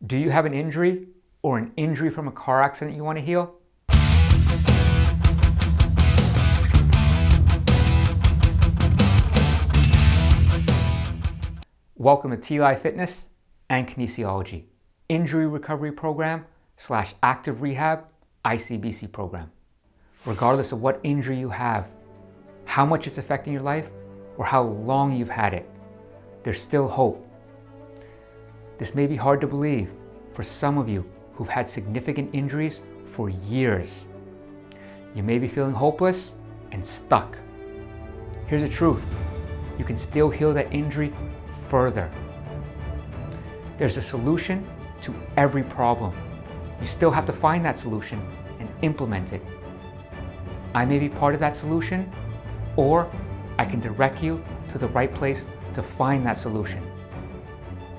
Do you have an injury or an injury from a car accident you want to heal? Welcome to TLI Fitness and Kinesiology, Injury Recovery Program / Active Rehab ICBC program. Regardless of what injury you have, how much it's affecting your life, or how long you've had it, there's still hope. This may be hard to believe for some of you who've had significant injuries for years. You may be feeling hopeless and stuck. Here's the truth. You can still heal that injury further. There's a solution to every problem. You still have to find that solution and implement it. I may be part of that solution, or I can direct you to the right place to find that solution.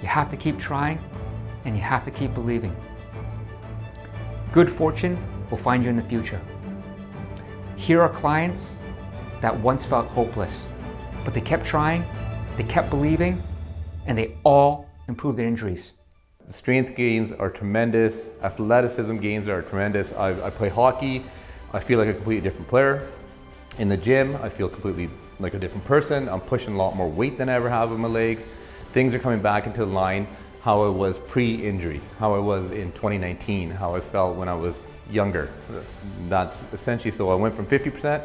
You have to keep trying and you have to keep believing. Good fortune will find you in the future. Here are clients that once felt hopeless, but they kept trying, they kept believing, and they all improved their injuries. Strength gains are tremendous. Athleticism gains are tremendous. I play hockey. I feel like a completely different player. In the gym, I feel completely like a different person. I'm pushing a lot more weight than I ever have with my legs. Things are coming back into line how I was pre-injury, how I was in 2019, how I felt when I was younger. That's essentially, so I went from 50%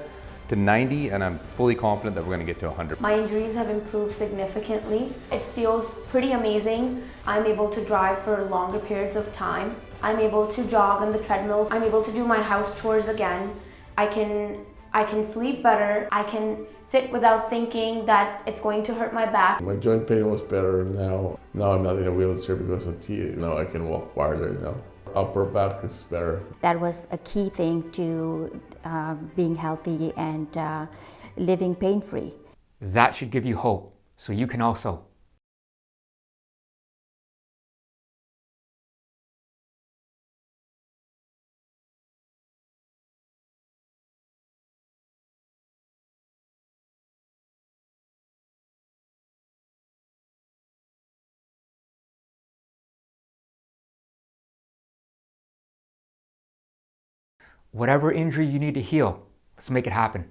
to 90, and I'm fully confident that we're going to get to 100. My injuries have improved significantly. It feels pretty amazing. I'm able to drive for longer periods of time. I'm able to jog on the treadmill. I'm able to do my house chores again. I can sleep better. I can sit without thinking that it's going to hurt my back. My joint pain was better now. Now I'm not in a wheelchair because of T. Now I can walk farther. Upper back is better. That was a key thing to being healthy and living pain-free. That should give you hope, so you can also. Whatever injury you need to heal, let's make it happen.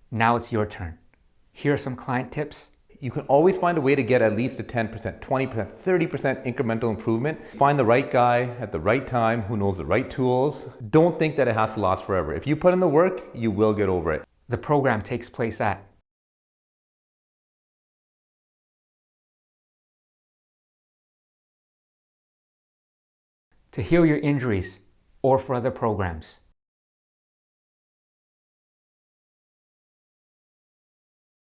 Now it's your turn. Here are some client tips. You can always find a way to get at least a 10%, 20%, 30% incremental improvement. Find the right guy at the right time who knows the right tools. Don't think that it has to last forever. If you put in the work, you will get over it. The program takes place at to heal your injuries or for other programs.